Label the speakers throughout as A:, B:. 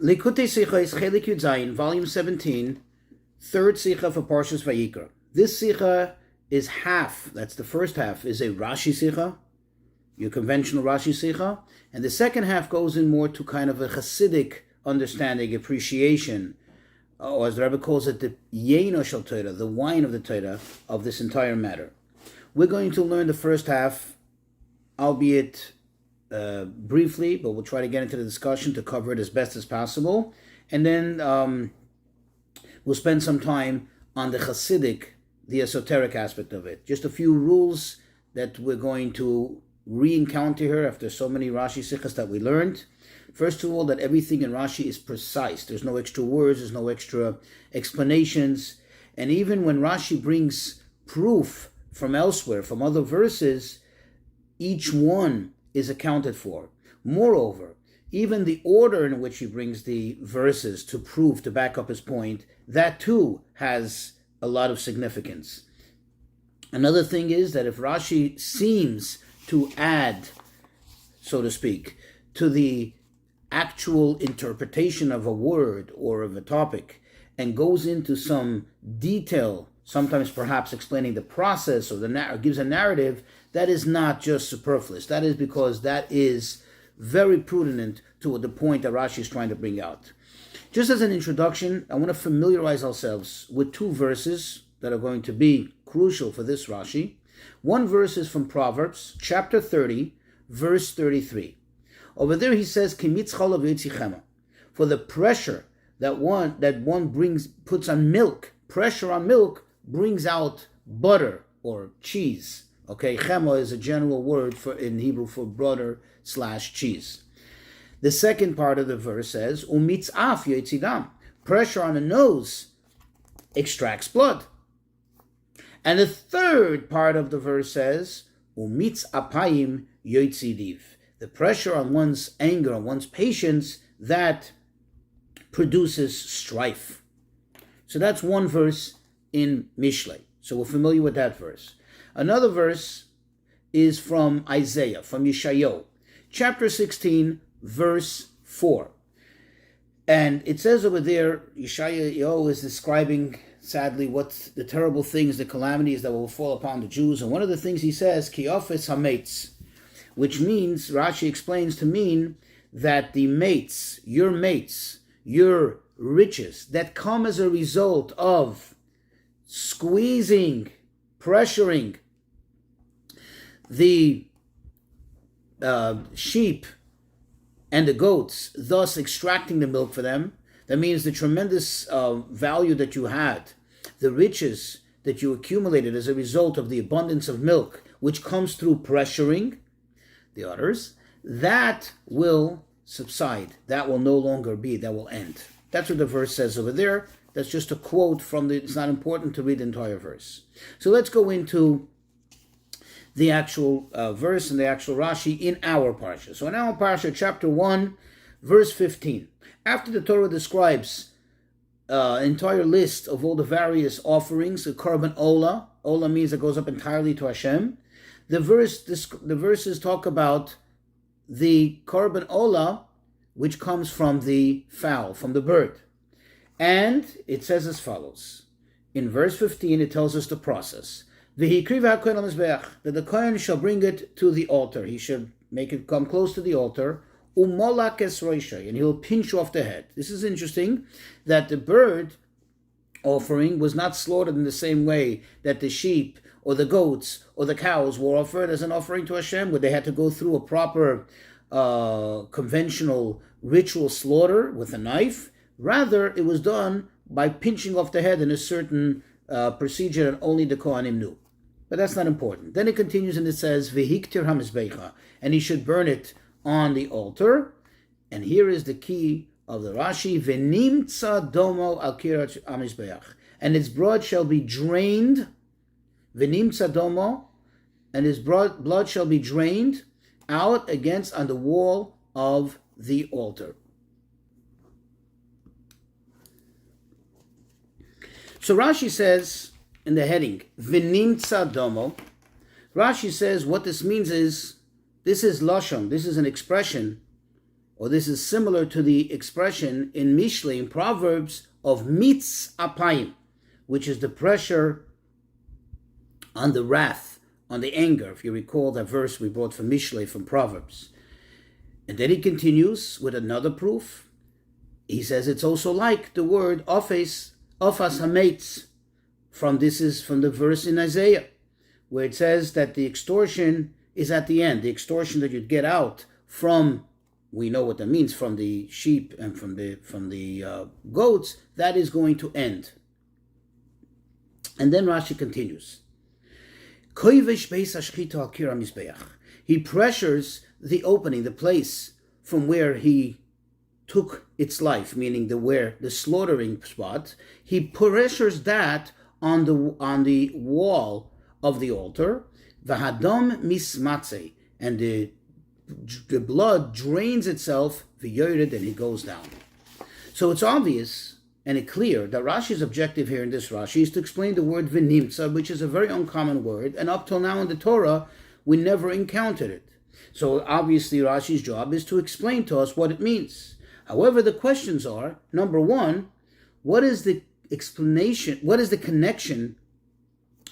A: Likutei Sichos, Chelik Yud Zayin, volume 17, third sicha for Parshas Vayikra. This sicha is half, that's the first half, is a Rashi sicha, your conventional Rashi sicha, and the second half goes in more to kind of a Hasidic understanding, appreciation, or as the Rabbi calls it, the Yeno Shel Torah, the wine of the Torah, of this entire matter. We're going to learn the first half, albeit briefly, but we'll try to get into the discussion to cover it as best as possible. And then we'll spend some time on the Hasidic, the esoteric aspect of it. Just a few rules that we're going to re-encounter here after so many Rashi sichas that we learned. First of all, that everything in Rashi is precise. There's no extra words, there's no extra explanations. And even when Rashi brings proof from elsewhere, from other verses, each one is accounted for. Moreover, even the order in which he brings the verses to prove, to back up his point, that too has a lot of significance. Another thing is that if Rashi seems to add, so to speak, to the actual interpretation of a word or of a topic, and goes into some detail, sometimes perhaps explaining the process or gives a narrative, that is not just superfluous. That is because that is very prudent to the point that Rashi is trying to bring out. Just as an introduction, I want to familiarize ourselves with two verses that are going to be crucial for this Rashi. One verse is from Proverbs, chapter 30, verse 33. Over there he says, for the pressure that one puts on milk, pressure on milk brings out butter or cheese. Okay, chema is a general word in Hebrew for butter/cheese. The second part of the verse says, umitzaf yotzidam, pressure on the nose extracts blood. And the third part of the verse says, umitz apayim yotzidiv, the pressure on one's anger, on one's patience, that produces strife. So that's one verse in Mishlei. So we're familiar with that verse. Another verse is from Isaiah, from Yeshayahu, chapter 16, verse 4. And it says over there, Yeshayahu is describing, sadly, what's the terrible things, the calamities that will fall upon the Jews. And one of the things he says, Kiofes hametz, which means, Rashi explains to mean that the mates, your riches, that come as a result of squeezing, pressuring the sheep and the goats, thus extracting the milk for them. That means the tremendous value that you had, the riches that you accumulated as a result of the abundance of milk, which comes through pressuring the others, that will subside. That will no longer be, that will end. That's what the verse says over there. That's just a quote from it's not important to read the entire verse. So let's go into the actual verse and the actual Rashi in our parsha. So in our parsha, chapter 1, verse 15. After the Torah describes an entire list of all the various offerings, the korban ola means it goes up entirely to Hashem. The verses talk about the korban ola, which comes from the fowl, from the bird. And it says as follows. In verse 15, it tells us the process. That the Kohen shall bring it to the altar. He should make it come close to the altar. And he'll pinch off the head. This is interesting, that the bird offering was not slaughtered in the same way that the sheep or the goats or the cows were offered as an offering to Hashem, where they had to go through a proper conventional ritual slaughter with a knife. Rather, it was done by pinching off the head in a certain procedure that only the Kohanim knew. But that's not important. Then it continues and it says, Vayikra hamizbecha, and he should burn it on the altar. And here is the key of the Rashi, V'nimtza domo al kirat hamizbeach, and its blood shall be drained, V'nimtza domo, and his blood shall be drained out against on the wall of the altar. So Rashi says in the heading, V'nimtza domo, Rashi says what this means is, this is lashon, this is an expression or this is similar to the expression in Mishlei, in Proverbs, of mitz apayim, which is the pressure on the wrath, on the anger. If you recall that verse we brought from Mishlei, from Proverbs. And then he continues with another proof. He says it's also like the word ofas hametz. This is from the verse in Isaiah, where it says that the extortion is at the end. The extortion that you'd get out from, we know what that means, from the sheep and from the goats, that is going to end. And then Rashi continues. He pressures the opening, the place from where he took its life, meaning the slaughtering spot. He pressures that on the wall of the altar. V'hadam mismatze, and the blood drains itself. V'yored, and it goes down. So it's obvious and it's clear that Rashi's objective here in this Rashi is to explain the word v'nimtza, which is a very uncommon word, and up till now in the Torah we never encountered it. So obviously Rashi's job is to explain to us what it means. However, the questions are, number one, what is the explanation, what is the connection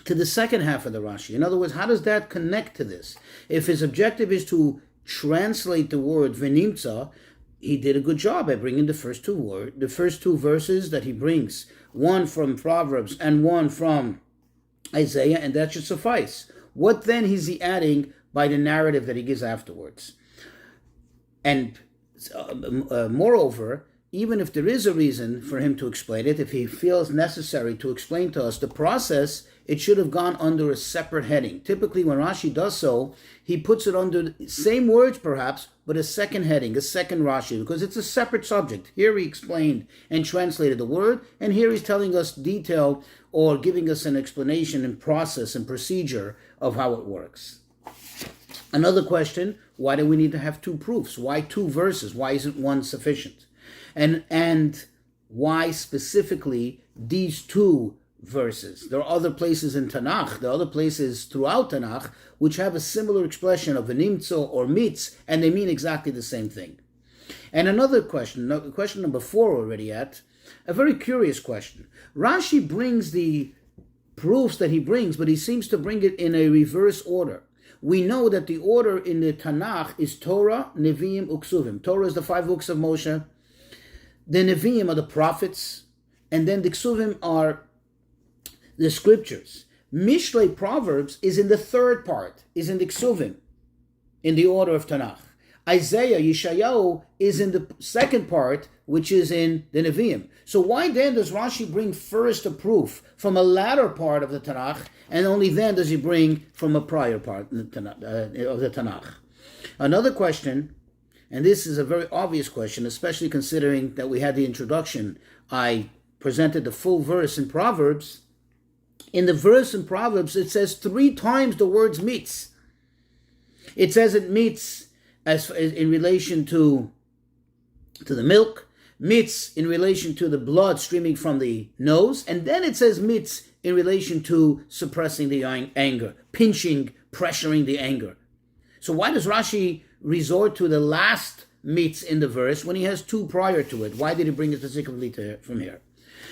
A: to the second half of the Rashi? In other words, how does that connect to this? If his objective is to translate the word v'nimtza, he did a good job by bringing the first two verses that he brings, one from Proverbs and one from Isaiah, and that should suffice. What then is he adding by the narrative that he gives afterwards? And moreover, even if there is a reason for him to explain it, if he feels necessary to explain to us the process, it should have gone under a separate heading. Typically, when Rashi does so, he puts it under the same words perhaps, but a second heading, a second Rashi, because it's a separate subject. Here he explained and translated the word, and here he's telling us detail or giving us an explanation and process and procedure of how it works. Another question, why do we need to have two proofs? Why two verses? Why isn't one sufficient? And why specifically these two verses? There are other places in Tanakh, there are other places throughout Tanakh, which have a similar expression of v'nimtzo or mitz, and they mean exactly the same thing. And another question, question number 4 already at, a very curious question. Rashi brings the proofs that he brings, but he seems to bring it in a reverse order. We know that the order in the Tanakh is Torah, Nevi'im, Uksuvim. Torah is the 5 books of Moshe. The Nevi'im are the prophets, and then the Ksuvim are the scriptures. Mishlei, Proverbs, is in the third part, is in the Ksuvim, in the order of Tanakh. Isaiah, Yeshayahu, is in the second part, which is in the Nevi'im. So why then does Rashi bring first a proof from a latter part of the Tanakh, and only then does he bring from a prior part of the Tanakh? Another question, and this is a very obvious question, especially considering that we had the introduction. I presented the full verse in Proverbs. In the verse in Proverbs, it says 3 times the words mitz. It says it mitz as in relation to the milk, mitz in relation to the blood streaming from the nose, and then it says mitz in relation to suppressing the anger, pinching, pressuring the anger. So why does Rashi resort to the last mitz in the verse when he has 2 prior to it? Why did he bring it particularly from here?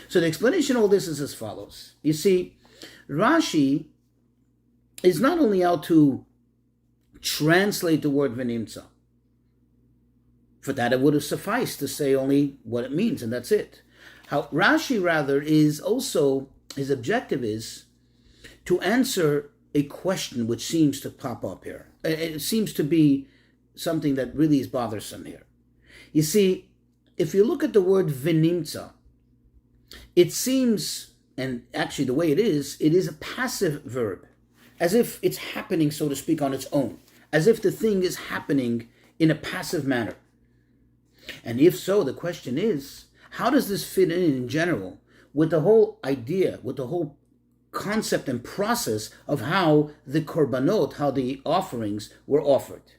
A: So the explanation of all this is as follows. You see, Rashi is not only out to translate the word v'nimtza. For that it would have sufficed to say only what it means, and that's it. How Rashi rather is also, his objective is to answer a question which seems to pop up here. It seems to be something that really is bothersome here. You see, if you look at the word v'nimtza, it seems, and actually the way it is a passive verb, as if it's happening, so to speak, on its own, as if the thing is happening in a passive manner. And if so, the question is, how does this fit in general with the whole idea, with the whole concept and process of how the korbanot, how the offerings were offered?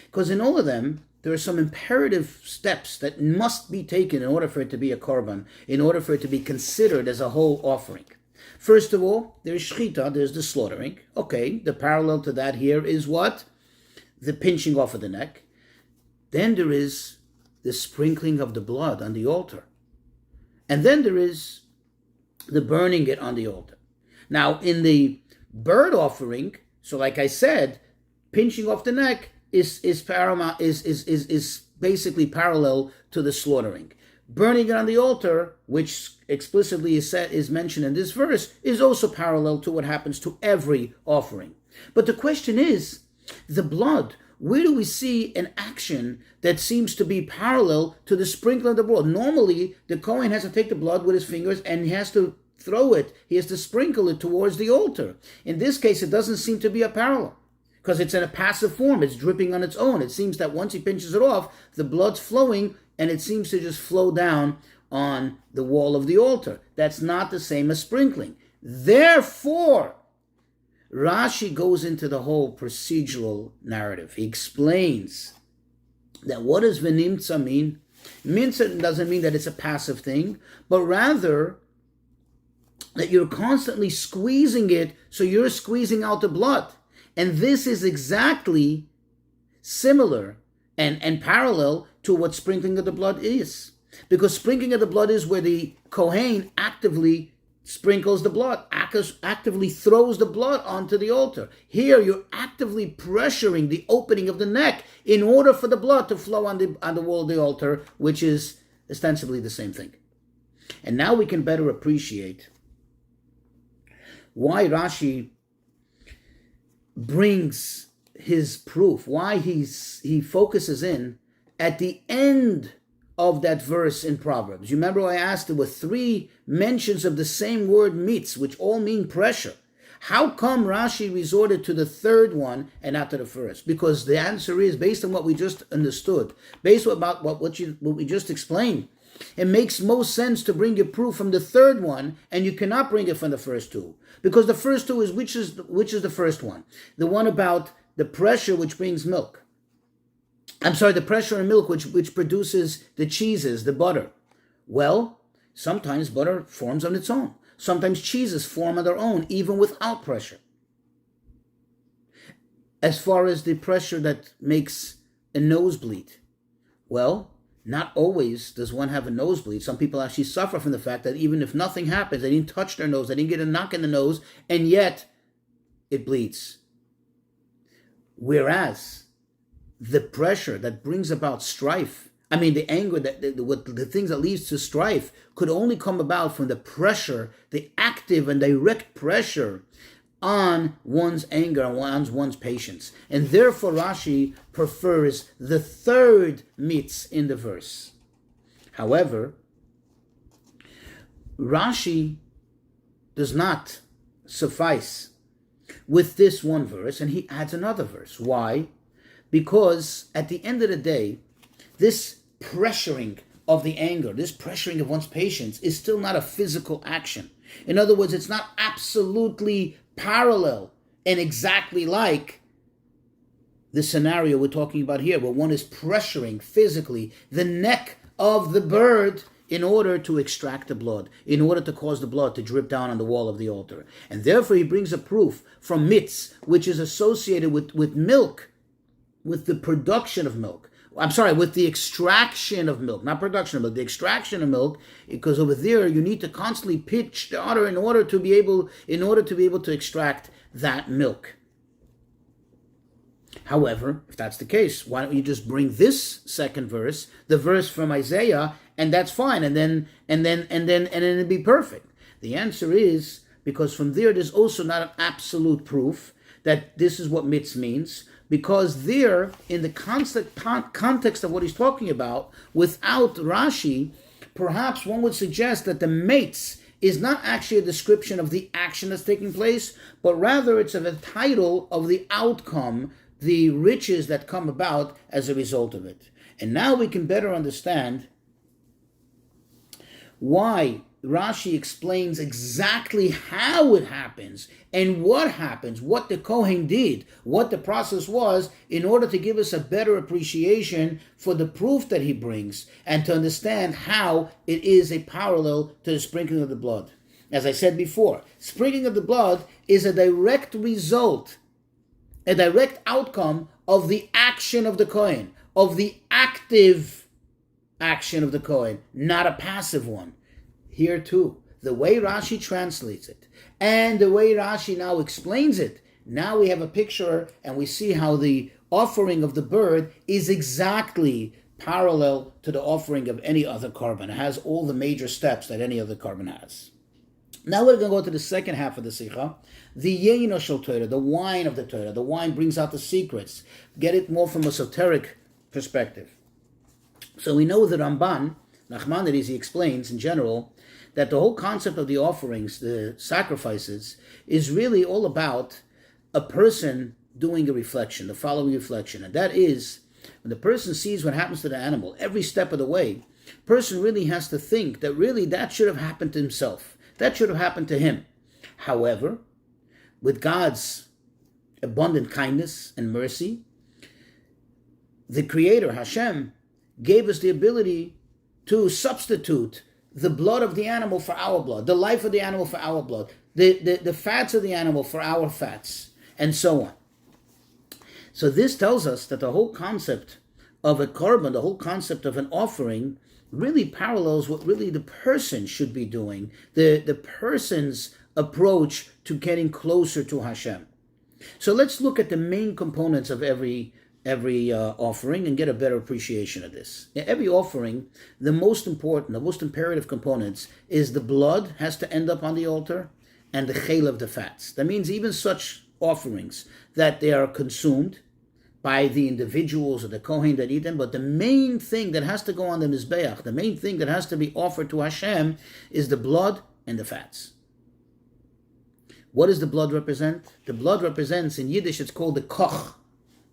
A: Because in all of them, there are some imperative steps that must be taken in order for it to be a korban, in order for it to be considered as a whole offering. First of all, there's shchita, there's the slaughtering. Okay, the parallel to that here is what? The pinching off of the neck. Then there is the sprinkling of the blood on the altar. And then there is the burning it on the altar. Now, in the bird offering, so like I said, pinching off the neck is paramount, is basically parallel to the slaughtering. Burning it on the altar, which explicitly is mentioned in this verse, is also parallel to what happens to every offering. But the question is, the blood, where do we see an action that seems to be parallel to the sprinkling of the blood? Normally, the Kohen has to take the blood with his fingers and he has to throw it, he has to sprinkle it towards the altar. In this case, it doesn't seem to be a parallel, because it's in a passive form, it's dripping on its own. It seems that once he pinches it off, the blood's flowing, and it seems to just flow down on the wall of the altar. That's not the same as sprinkling. Therefore, Rashi goes into the whole procedural narrative. He explains that what does v'nimtza mean? Nimtza doesn't mean that it's a passive thing, but rather that you're constantly squeezing it, so you're squeezing out the blood. And this is exactly similar and parallel to what sprinkling of the blood is. Because sprinkling of the blood is where the Kohen actively sprinkles the blood, actively throws the blood onto the altar. Here you're actively pressuring the opening of the neck in order for the blood to flow on the wall of the altar, which is ostensibly the same thing. And now we can better appreciate why Rashi brings his proof, why he focuses in at the end of that verse in Proverbs. You remember I asked, there were 3 mentions of the same word mitz, which all mean pressure. How come Rashi resorted to the 3rd one and not to the first? Because the answer is, based on what we just understood, based on what we just explained, it makes most sense to bring your proof from the 3rd one, and you cannot bring it from the first 2. Because the first 2 is, which is the first one? The one about the pressure which brings milk. The pressure in milk which produces the cheeses, the butter. Well, sometimes butter forms on its own. Sometimes cheeses form on their own, even without pressure. As far as the pressure that makes a nosebleed, well, not always does one have a nosebleed. Some people actually suffer from the fact that even if nothing happens, they didn't touch their nose, they didn't get a knock in the nose, and yet it bleeds. Whereas the pressure that brings about strife, the anger, the things that leads to strife, could only come about from the pressure, the active and direct pressure on one's anger, on one's patience. And therefore Rashi prefers the 3rd mitz in the verse. However, Rashi does not suffice with this one verse, and he adds another verse. Why? Because at the end of the day, this pressuring of the anger, this pressuring of one's patience is still not a physical action. In other words, it's not absolutely parallel and exactly like the scenario we're talking about here, where one is pressuring physically the neck of the bird in order to extract the blood, in order to cause the blood to drip down on the wall of the altar. And therefore he brings a proof from mitz, which is associated with milk, with the production of milk. With the extraction of milk, not production of milk, the extraction of milk, because over there you need to constantly pitch the udder in order to be able to extract that milk. However, if that's the case, why don't you just bring this 2nd verse, the verse from Isaiah, and that's fine, and then it'd be perfect. The answer is because from there's also not an absolute proof that this is what mitz means. Because there, in the context of what he's talking about, without Rashi, perhaps one would suggest that the mitz is not actually a description of the action that's taking place, but rather it's a title of the outcome, the riches that come about as a result of it. And now we can better understand why Rashi explains exactly how it happens and what happens, what the Kohen did, what the process was, in order to give us a better appreciation for the proof that he brings and to understand how it is a parallel to the sprinkling of the blood. As I said before, sprinkling of the blood is a direct result, a direct outcome of the action of the Kohen, of the active action of the Kohen, not a passive one. Here too, the way Rashi translates it and the way Rashi now explains it, now we have a picture and we see how the offering of the bird is exactly parallel to the offering of any other korban. It has all the major steps that any other korban has. Now we're going to go to the second half of the sicha, the Yeino Shel Torah, the wine of the Torah. The wine brings out the secrets. Get it more from a esoteric perspective. So we know that Ramban, Nachmanides, he explains in general that the whole concept of the offerings, the sacrifices, is really all about a person doing a reflection, the following reflection. And that is, when the person sees what happens to the animal, every step of the way, the person really has to think that really that should have happened to himself. That should have happened to him. However, with God's abundant kindness and mercy, the Creator, Hashem, gave us the ability to substitute the blood of the animal for our blood, the life of the animal for our blood, the fats of the animal for our fats, and so on. So this tells us that the whole concept of a korban, the whole concept of an offering, really parallels what really the person should be doing, the person's approach to getting closer to Hashem. So let's look at the main components of every offering and get a better appreciation of this. In every offering, the most important, the most imperative components is the blood has to end up on the altar and the chel of the fats. That means even such offerings that they are consumed by the individuals or the Kohen that eat them, but the main thing that has to go on the Mizbeach, the main thing that has to be offered to Hashem is the blood and the fats. What does the blood represent? The blood represents, in Yiddish, it's called the koch.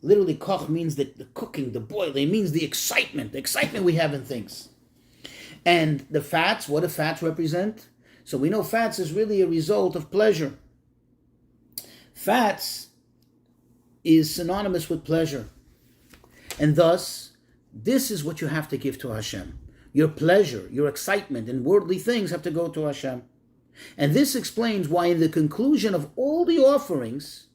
A: Literally, koch means the cooking, the boiling. It means the excitement we have in things. And the fats, what do fats represent? So we know fats is really a result of pleasure. Fats is synonymous with pleasure. And thus, this is what you have to give to Hashem. Your pleasure, your excitement, and worldly things have to go to Hashem. And this explains why in the conclusion of all the offerings,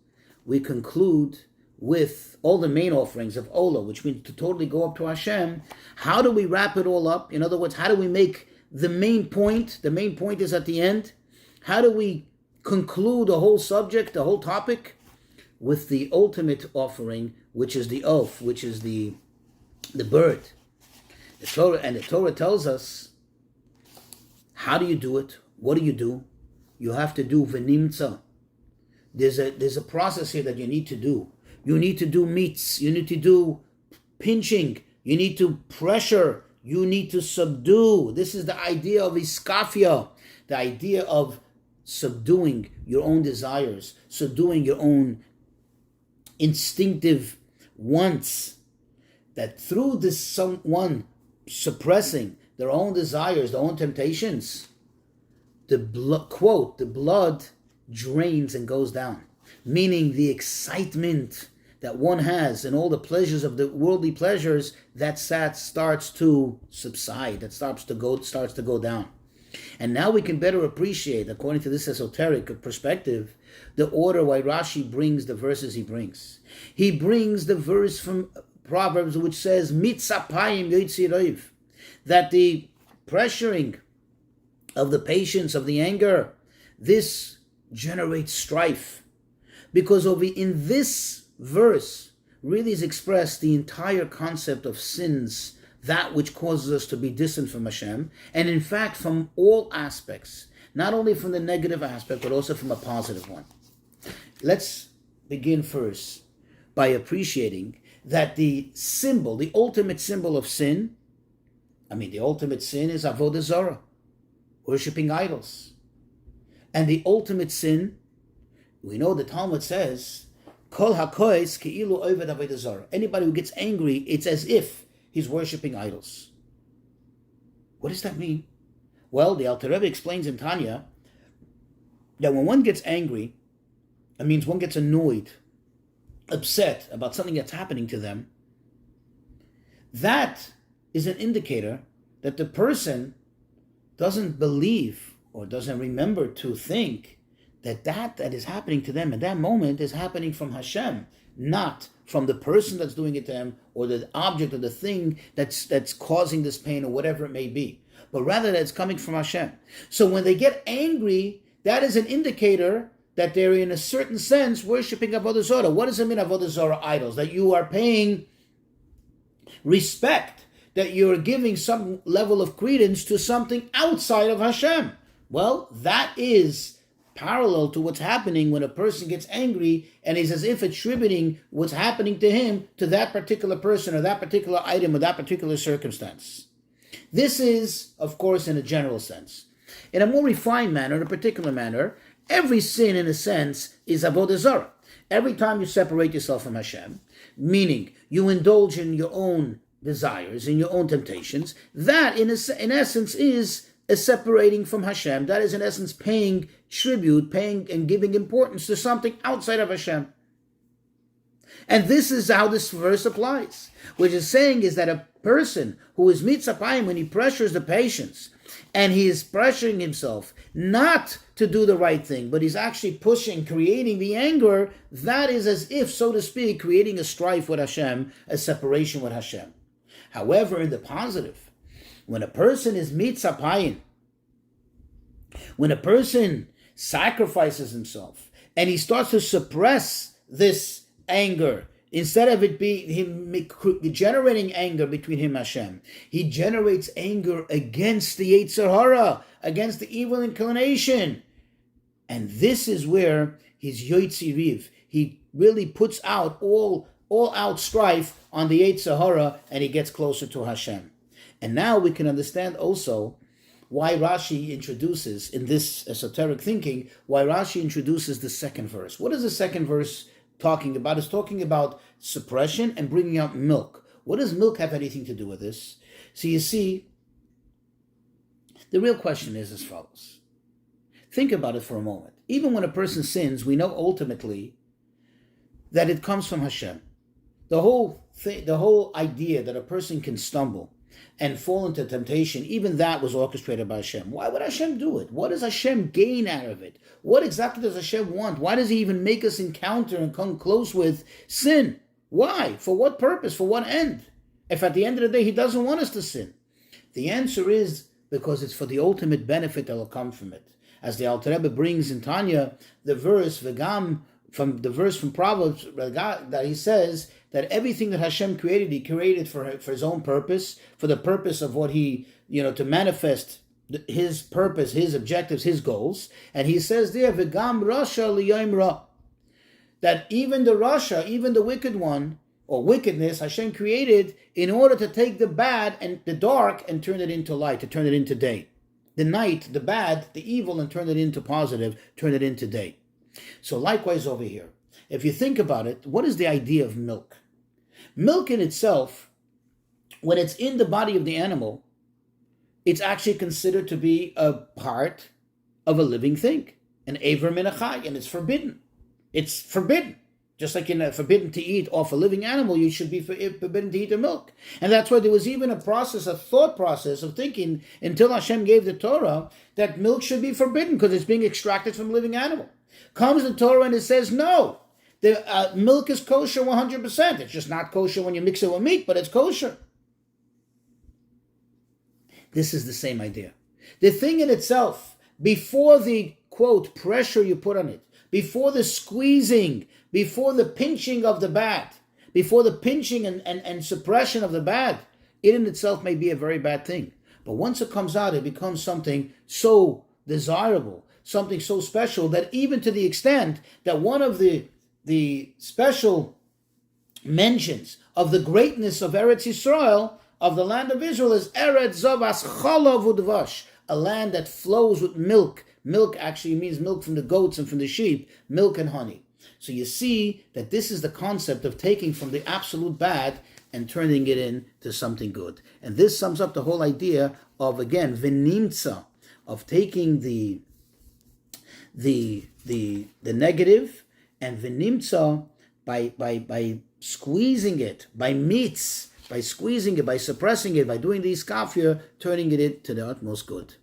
A: we conclude with all the main offerings of Ola, which means to totally go up to Hashem. How do we wrap it all up? In other words, how do we make the main point? The main point is at the end. How do we conclude the whole subject, the whole topic? With the ultimate offering, which is the oath, which is the bird. The Torah tells us, how do you do it? What do? You have to do v'nimtza. There's a process here that you need to do. You need to do meats. You need to do pinching. You need to pressure. You need to subdue. This is the idea of iskafia, the idea of subduing your own desires, subduing your own instinctive wants, that through this someone suppressing their own desires, their own temptations, the blood drains and goes down. Meaning the excitement that one has and all the pleasures of the worldly pleasures, that starts to subside, that starts to go down. And now we can better appreciate, according to this esoteric perspective, the order why Rashi brings the verses he brings. He brings the verse from Proverbs which says, Mitzapayim yoitziroiv, that the pressuring of the patience, of the anger, this generates strife. Because in this verse really is expressed the entire concept of sins, that which causes us to be distant from Hashem, and in fact from all aspects, not only from the negative aspect, but also from a positive one. Let's begin first by appreciating that the symbol, the ultimate symbol of sin, the ultimate sin is avodah zarah, worshipping idols. And the ultimate sin, we know the Talmud says, Kol hakois keilu oved avodah zarah. Anybody who gets angry, it's as if he's worshipping idols. What does that mean? Well, the Alter Rebbe explains in Tanya that when one gets angry, it means one gets annoyed, upset about something that's happening to them. That is an indicator that the person doesn't believe or doesn't remember to think that is happening to them at that moment is happening from Hashem. not from the person that's doing it to him or the object or the thing that's causing this pain or whatever it may be, but rather that it's coming from Hashem. So when they get angry, that is an indicator that they're in a certain sense worshiping Avodah Zarah. What does it mean, Avodah Zarah idols? That you are paying respect, that you're giving some level of credence to something outside of Hashem. Well, that is parallel to what's happening when a person gets angry and is as if attributing what's happening to him to that particular person or that particular item or that particular circumstance. This is, of course, in a general sense. In a more refined manner, in a particular manner, every sin, in a sense, is Avodah Zarah. Every time you separate yourself from Hashem, meaning you indulge in your own desires, in your own temptations, that, in essence, is a separating from Hashem. That is, in essence, paying tribute, paying and giving importance to something outside of Hashem. And this is how this verse applies, which is saying is that a person who is mitzapayim, when he pressures the patience, and he is pressuring himself not to do the right thing, but he's actually pushing, creating the anger, that is as if, so to speak, creating a strife with Hashem, a separation with Hashem. However, in the positive, when a person is mitzapayim, when a person sacrifices himself and he starts to suppress this anger, instead of it being him generating anger between him and Hashem, he generates anger against the Yetzer Hara, against the evil inclination. And this is where his Yotzi Riv, he really puts out all out strife on the Yetzer Hara, and he gets closer to Hashem. And now we can understand also why Rashi introduces, in this esoteric thinking, why Rashi introduces the second verse. What is the second verse talking about? It's talking about suppression and bringing out milk. What does milk have anything to do with this? So you see, the real question is as follows. Think about it for a moment. Even when a person sins, we know ultimately that it comes from Hashem. The whole idea that a person can stumble and fall into temptation, even that was orchestrated by Hashem. Why would Hashem do it? What does Hashem gain out of it? What exactly does Hashem want? Why does he even make us encounter and come close with sin? Why? For what purpose? For what end? If at the end of the day he doesn't want us to sin? The answer is because it's for the ultimate benefit that will come from it. As the Alter Rebbe brings in Tanya, the verse from Proverbs, that he says that everything that Hashem created, he created for his own purpose, for the purpose of what he, to manifest his purpose, his objectives, his goals. And he says there, V'gam Rasha liyom ra, that even the Rasha, even the wicked one, or wickedness, Hashem created in order to take the bad and the dark and turn it into light, to turn it into day. The night, the bad, the evil, and turn it into positive, turn it into day. So likewise over here, if you think about it, what is the idea of milk? Milk in itself, when it's in the body of the animal, it's actually considered to be a part of a living thing, an Eiver min achai, and it's forbidden. It's forbidden. Just like in forbidden to eat off a living animal, you should be forbidden to eat the milk. And that's why there was even a thought process of thinking, until Hashem gave the Torah, that milk should be forbidden because it's being extracted from a living animal. Comes the Torah and it says, no, the milk is kosher 100%. It's just not kosher when you mix it with meat, but it's kosher. This is the same idea. The thing in itself, before the, quote, pressure you put on it, before the squeezing, before the pinching of the bad, before the pinching and suppression of the bad, it in itself may be a very bad thing. But once it comes out, it becomes something so desirable, something so special, that even to the extent that one of the special mentions of the greatness of Eretz Yisrael, of the land of Israel, is Eretz Zavas Chalav Udvash, a land that flows with milk. Milk actually means milk from the goats and from the sheep, milk and honey. So you see that this is the concept of taking from the absolute bad and turning it into something good. And this sums up the whole idea of, again, v'nimtza, of taking the negative, and v'nimtza by squeezing it, by mitz, by squeezing it, by suppressing it, by doing these kafir, turning it into the utmost good.